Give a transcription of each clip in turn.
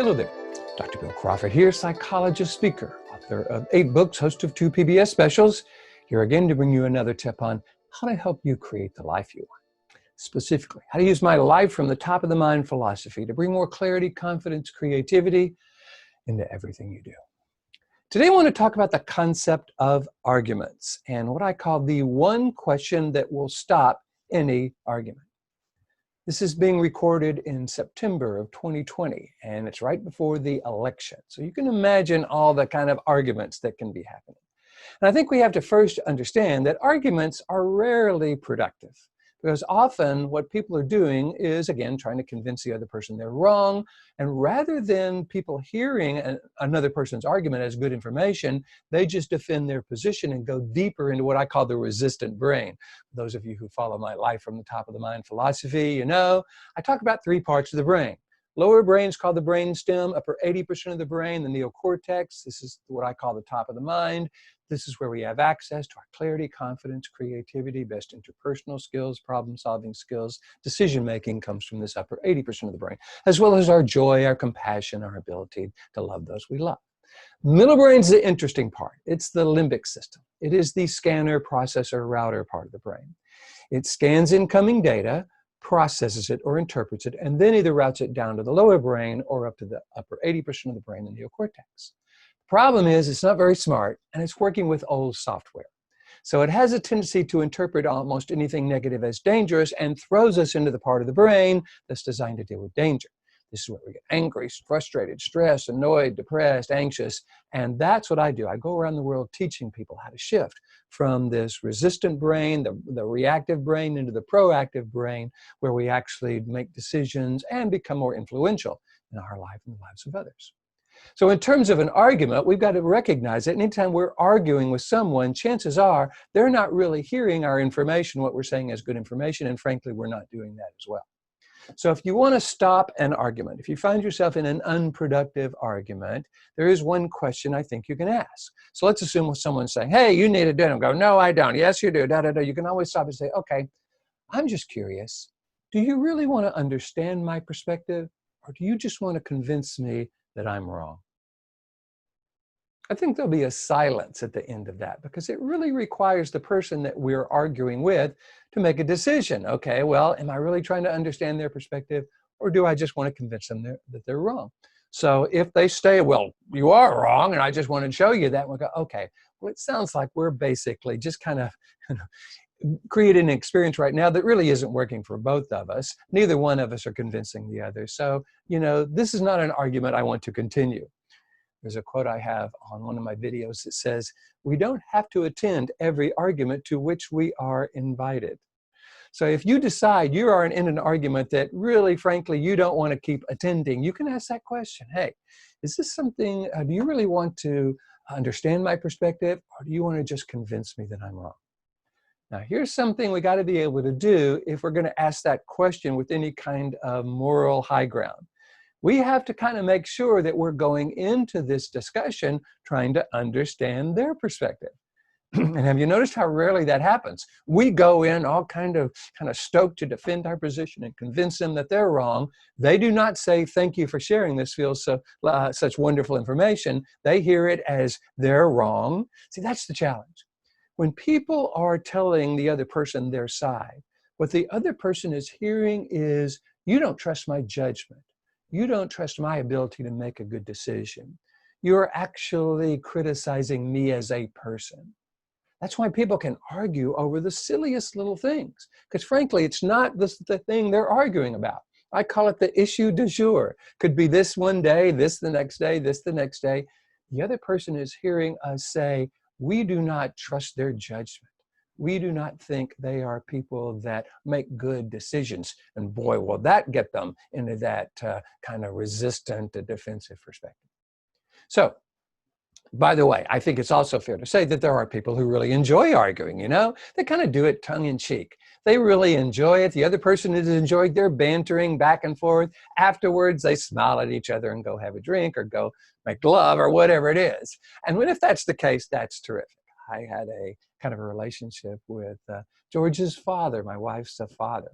Hello there. Dr. Bill Crawford here, psychologist, speaker, author of 8 books, host of 2 PBS specials. Here again to bring you another tip on how to help you create the life you want. Specifically, how to use my life from the top of the mind philosophy to bring more clarity, confidence, creativity into everything you do. Today I want to talk about the concept of arguments and what I call the one question that will stop any argument. This is being recorded in September of 2020, and it's right before the election. So you can imagine all the kind of arguments that can be happening. And I think we have to first understand that arguments are rarely productive, because often what people are doing is, again, trying to convince the other person they're wrong. And rather than people hearing another person's argument as good information, they just defend their position and go deeper into what I call the resistant brain. Those of you who follow my life from the top of the mind philosophy, you know, I talk about 3 parts of the brain. Lower brain is called the brain stem, upper 80% of the brain, the neocortex. This is what I call the top of the mind. This is where we have access to our clarity, confidence, creativity, best interpersonal skills, problem-solving skills. Decision-making comes from this upper 80% of the brain, as well as our joy, our compassion, our ability to love those we love. Middle brain's the interesting part. It's the limbic system. It is the scanner, processor, router part of the brain. It scans incoming data, processes it or interprets it, and then either routes it down to the lower brain or up to the upper 80% of the brain, the neocortex. Problem is, it's not very smart, and it's working with old software. So it has a tendency to interpret almost anything negative as dangerous and throws us into the part of the brain that's designed to deal with danger. This is where we get angry, frustrated, stressed, annoyed, depressed, anxious, and that's what I do. I go around the world teaching people how to shift from this resistant brain, the reactive brain, into the proactive brain, where we actually make decisions and become more influential in our life and the lives of others. So in terms of an argument, we've got to recognize that anytime we're arguing with someone, chances are they're not really hearing our information, what we're saying as good information, and frankly, we're not doing that as well. So if you want to stop an argument, if you find yourself in an unproductive argument, there is one question I think you can ask. So let's assume someone's saying, hey, you need to do it. And go, no, I don't. Yes, you do. Da, da, da. You can always stop and say, okay, I'm just curious. Do you really want to understand my perspective, or do you just want to convince me that I'm wrong? I think there'll be a silence at the end of that, because it really requires the person that we're arguing with to make a decision. Okay, well, am I really trying to understand their perspective, or do I just want to convince them that they're wrong? So if they say, well, you are wrong, and I just want to show you that, we'll go, okay, well, it sounds like we're basically just kind of creating an experience right now that really isn't working for both of us. Neither one of us are convincing the other. So, you know, this is not an argument I want to continue. There's a quote I have on one of my videos that says, we don't have to attend every argument to which we are invited. So if you decide you are in an argument that really, frankly, you don't want to keep attending, you can ask that question. Hey, is this something, do you really want to understand my perspective, or do you want to just convince me that I'm wrong? Now, here's something we got to be able to do if we're going to ask that question with any kind of moral high ground. We have to kind of make sure that we're going into this discussion trying to understand their perspective. And have you noticed how rarely that happens? We go in all kind of stoked to defend our position and convince them that they're wrong. They do not say, thank you for sharing this, such wonderful information. They hear it as they're wrong. See, that's the challenge. When people are telling the other person their side, what the other person is hearing is, you don't trust my judgment. You don't trust my ability to make a good decision. You're actually criticizing me as a person. That's why people can argue over the silliest little things, because frankly, it's not the thing they're arguing about. I call it the issue du jour. Could be this one day, this the next day, this the next day. The other person is hearing us say, we do not trust their judgment. We do not think they are people that make good decisions. And boy, will that get them into that kind of resistant, defensive perspective. So, by the way, I think it's also fair to say that there are people who really enjoy arguing, you know? They kind of do it tongue in cheek. They really enjoy it. The other person is enjoying their bantering back and forth. Afterwards, they smile at each other and go have a drink or go make love or whatever it is. And if that's the case, that's terrific. I had a kind of a relationship with George's father, my wife's father.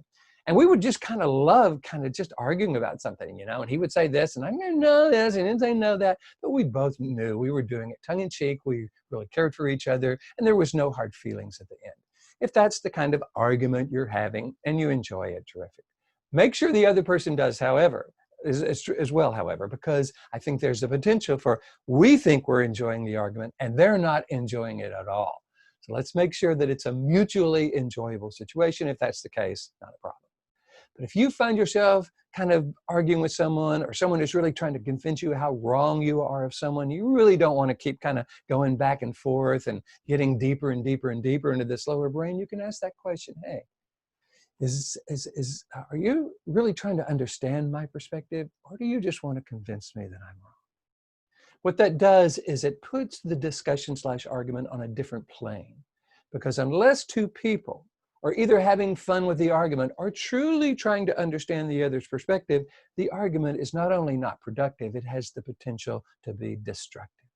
And we would just kind of love kind of just arguing about something, you know, and he would say this and I'm going to know this and he'd say no that, but we both knew we were doing it tongue in cheek. We really cared for each other and there was no hard feelings at the end. If that's the kind of argument you're having and you enjoy it, terrific. Make sure the other person does, however, as well, however, because I think there's a potential for we think we're enjoying the argument and they're not enjoying it at all. So let's make sure that it's a mutually enjoyable situation. If that's the case, not a problem. But if you find yourself kind of arguing with someone or someone is really trying to convince you how wrong you are of someone, you really don't want to keep kind of going back and forth and getting deeper and deeper and deeper into this lower brain. You can ask that question, hey, are you really trying to understand my perspective or do you just want to convince me that I'm wrong? What that does is it puts the discussion/argument on a different plane because unless two people are either having fun with the argument or truly trying to understand the other's perspective, the argument is not only not productive, it has the potential to be destructive.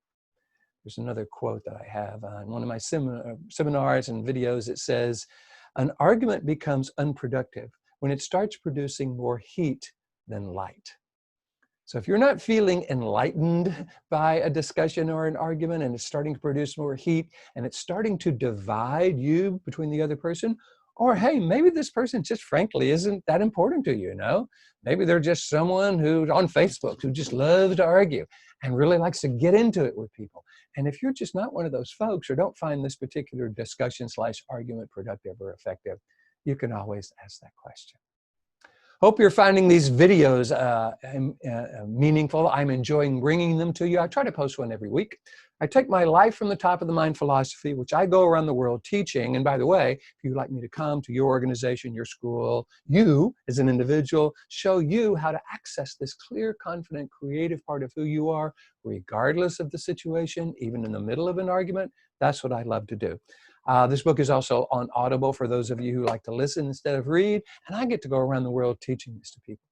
There's another quote that I have on one of my seminars and videos. It says, an argument becomes unproductive when it starts producing more heat than light. So if you're not feeling enlightened by a discussion or an argument and it's starting to produce more heat and it's starting to divide you between the other person, or hey, maybe this person just frankly isn't that important to you, you know? Maybe they're just someone who's on Facebook who just loves to argue and really likes to get into it with people. And if you're just not one of those folks or don't find this particular discussion/argument productive or effective, you can always ask that question. Hope you're finding these videos meaningful. I'm enjoying bringing them to you. I try to post one every week. I take my life from the top of the mind philosophy, which I go around the world teaching. And by the way, if you'd like me to come to your organization, your school, you as an individual, show you how to access this clear, confident, creative part of who you are, regardless of the situation, even in the middle of an argument, that's what I love to do. This book is also on Audible for those of you who like to listen instead of read, and I get to go around the world teaching this to people.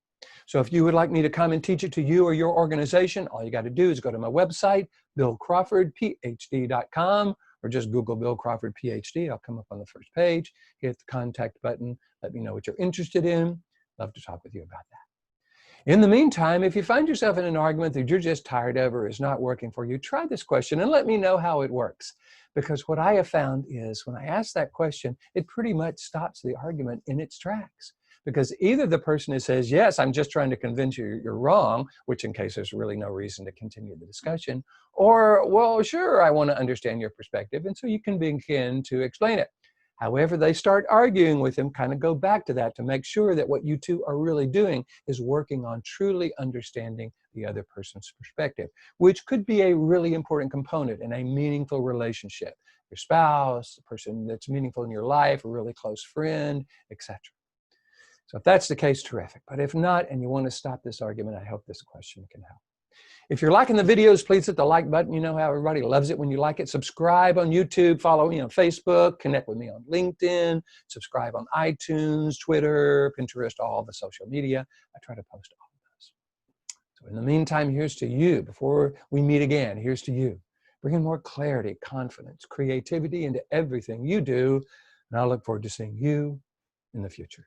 So if you would like me to come and teach it to you or your organization, all you got to do is go to my website, BillCrawfordPh.com, or just Google Bill Crawford PhD. I'll come up on the first page, hit the contact button, let me know what you're interested in. Love to talk with you about that. In the meantime, if you find yourself in an argument that you're just tired of or is not working for you, try this question and let me know how it works. Because what I have found is when I ask that question, it pretty much stops the argument in its tracks. Because either the person who says, yes, I'm just trying to convince you you're wrong, which in case there's really no reason to continue the discussion, or, well, sure, I want to understand your perspective, and so you can begin to explain it. However, they start arguing with him, kind of go back to that to make sure that what you two are really doing is working on truly understanding the other person's perspective, which could be a really important component in a meaningful relationship. Your spouse, the person that's meaningful in your life, a really close friend, etc. So if that's the case, terrific. But if not, and you want to stop this argument, I hope this question can help. If you're liking the videos, please hit the like button. You know how everybody loves it when you like it. Subscribe on YouTube, follow me on Facebook, connect with me on LinkedIn, subscribe on iTunes, Twitter, Pinterest, all the social media. I try to post all of those. So in the meantime, here's to you. Before we meet again, here's to you. Bringing more clarity, confidence, creativity into everything you do. And I look forward to seeing you in the future.